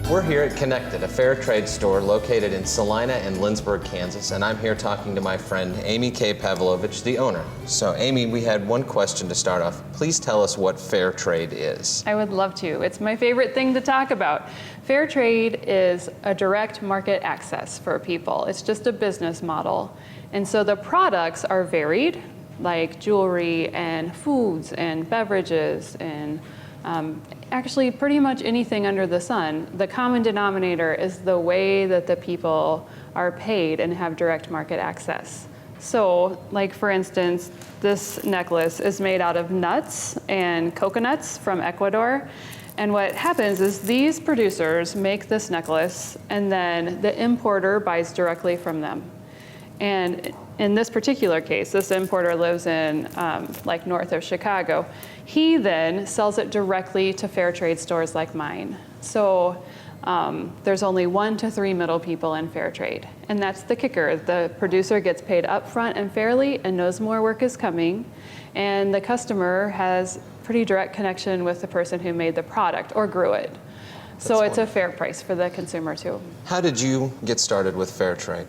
We're here at Connected, a fair trade store located in Salina and Lindsborg, Kansas, and I'm here talking to my friend Amy K. Pavlovich, the owner. So Amy, we had one question to start off. Please tell us what fair trade is. I would love to. It's my favorite thing to talk about. Fair trade is a direct market access for people. It's just a business model. And so the products are varied, like jewelry and foods and beverages and actually pretty much anything under the sun. The common denominator is the way that the people are paid and have direct market access. So, like for instance, this necklace is made out of nuts and coconuts from Ecuador. And what happens is these producers make this necklace and then the importer buys directly from them. And in this particular case, this importer lives in like north of Chicago. He then sells it directly to fair trade stores like mine. So there's only 1 to 3 middle people in fair trade. And that's the kicker. The producer gets paid upfront and fairly and knows more work is coming. And the customer has pretty direct connection with the person who made the product or grew it. So it's a fair price for the consumer too. How did you get started with fair trade?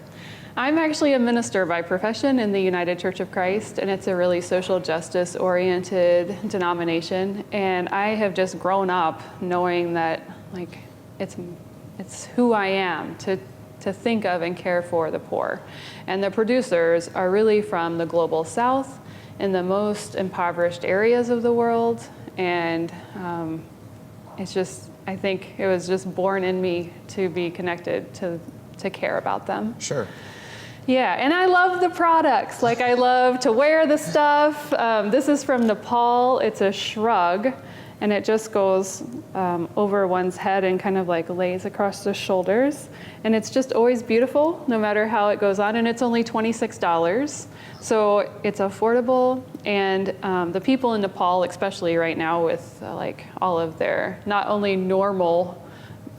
I'm actually a minister by profession in the United Church of Christ, and it's a really social justice oriented denomination. And I have just grown up knowing that like it's who I am to think of and care for the poor. And the producers are really from the global south in the most impoverished areas of the world. And it's just, I think it was just born in me to be connected to care about them. Sure. Yeah, and I love the products. Like I love to wear the stuff. This is from Nepal. It's a shrug, and it just goes over one's head and kind of like lays across the shoulders. And it's just always beautiful, no matter how it goes on. And it's only $26. So it's affordable. And the people in Nepal, especially right now with like all of their, not only normal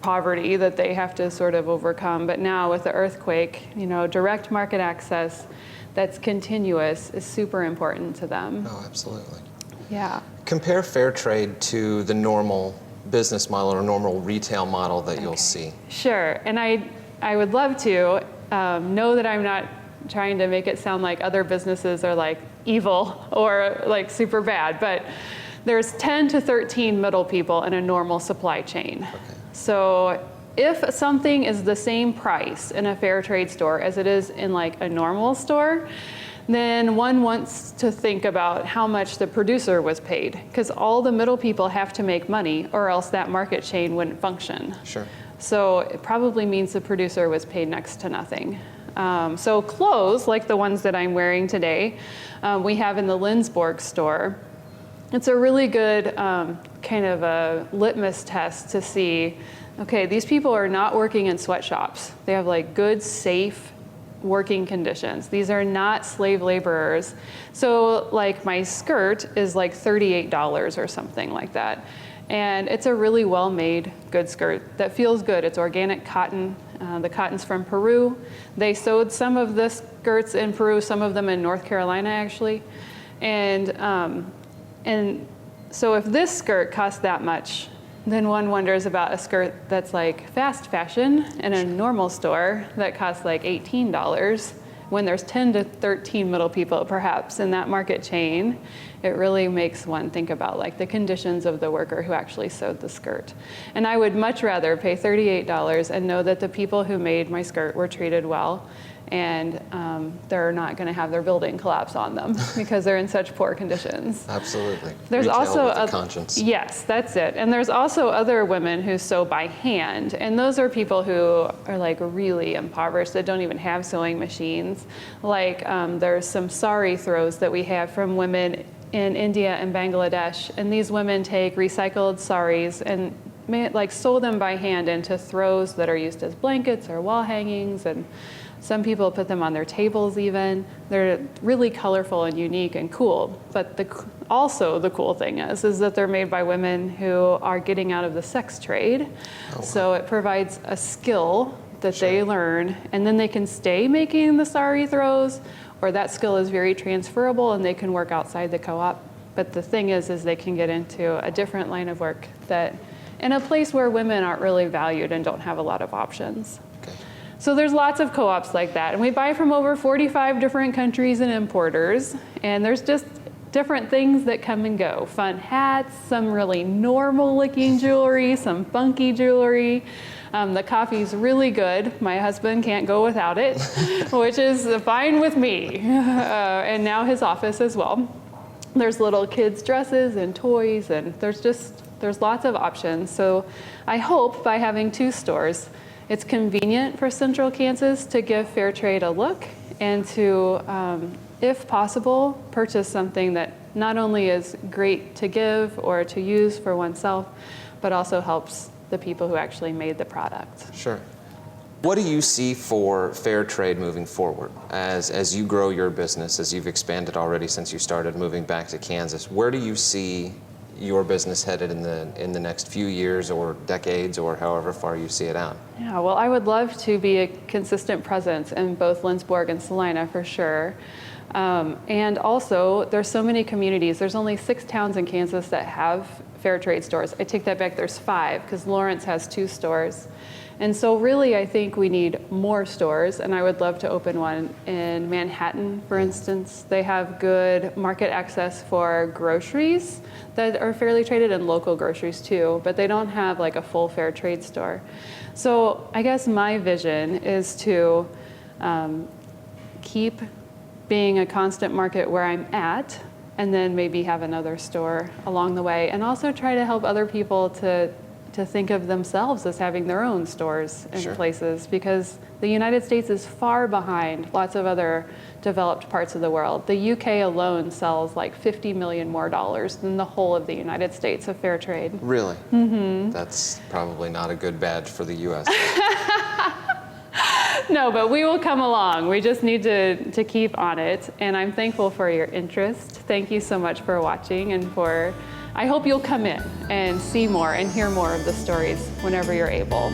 poverty that they have to sort of overcome, but now with the earthquake, you know, direct market access that's continuous is super important to them. Oh, absolutely. Yeah. Compare fair trade to the normal business model or normal retail model that you'll see. Sure, and I would love to know that I'm not trying to make it sound like other businesses are like evil or like super bad, but there's 10 to 13 middle people in a normal supply chain. Okay. So if something is the same price in a fair trade store as it is in like a normal store, then one wants to think about how much the producer was paid, because all the middle people have to make money or else that market chain wouldn't function. Sure. So it probably means the producer was paid next to nothing. So clothes, like the ones that I'm wearing today, we have in the Lindsborg store. It's a really good kind of a litmus test to see, okay, these people are not working in sweatshops. They have like good, safe working conditions. These are not slave laborers. So like my skirt is like $38 or something like that. And it's a really well-made, good skirt that feels good. It's organic cotton. The cotton's from Peru. They sewed some of the skirts in Peru, some of them in North Carolina actually. And so if this skirt costs that much, then one wonders about a skirt that's like fast fashion in a normal store that costs like $18 when there's 10 to 13 middle people perhaps in that market chain. It really makes one think about like the conditions of the worker who actually sewed the skirt. And I would much rather pay $38 and know that the people who made my skirt were treated well and they're not going to have their building collapse on them because they're in such poor conditions. Absolutely. There's Retail also with a conscience. Yes, that's it. And there's also other women who sew by hand, and those are people who are like really impoverished that don't even have sewing machines. Like there's some sari throws that we have from women in India and Bangladesh, and these women take recycled saris and like sew them by hand into throws that are used as blankets or wall hangings, and some people put them on their tables even. They're really colorful and unique and cool. But also the cool thing is that they're made by women who are getting out of the sex trade. Oh, wow. So it provides a skill that they learn, and then they can stay making the sari throws, or that skill is very transferable and they can work outside the co-op. But the thing is they can get into a different line of work that in a place where women aren't really valued and don't have a lot of options. Okay. So there's lots of co-ops like that. And we buy from over 45 different countries and importers. And there's just different things that come and go. Fun hats, some really normal looking jewelry, some funky jewelry. The coffee's really good. My husband can't go without it, which is fine with me. And now his office as well. There's little kids' dresses and toys, and there's lots of options. So I hope by having 2 stores, it's convenient for Central Kansas to give fair trade a look and to, if possible, purchase something that not only is great to give or to use for oneself, but also helps the people who actually made the product. Sure. What do you see for fair trade moving forward as you grow your business, as you've expanded already since you started moving back to Kansas? Where do you see your business headed in the next few years or decades or however far you see it out? Yeah, well, I would love to be a consistent presence in both Lindsborg and Salina for sure. And also, there's so many communities. There's only 6 towns in Kansas that have fair trade stores. I take that back, there's 5, because Lawrence has 2 stores. And so really, I think we need more stores, and I would love to open one in Manhattan, for instance. They have good market access for groceries that are fairly traded, and local groceries too, but they don't have like a full fair trade store. So I guess my vision is to keep being a constant market where I'm at, and then maybe have another store along the way, and also try to help other people to think of themselves as having their own stores in Sure. places, because the United States is far behind lots of other developed parts of the world. The UK alone sells like 50 million more dollars than the whole of the United States of fair trade. Really? Mm-hmm. That's probably not a good badge for the U.S. No, but we will come along. We just need to keep on it. And I'm thankful for your interest. Thank you so much for watching, and I hope you'll come in and see more and hear more of the stories whenever you're able.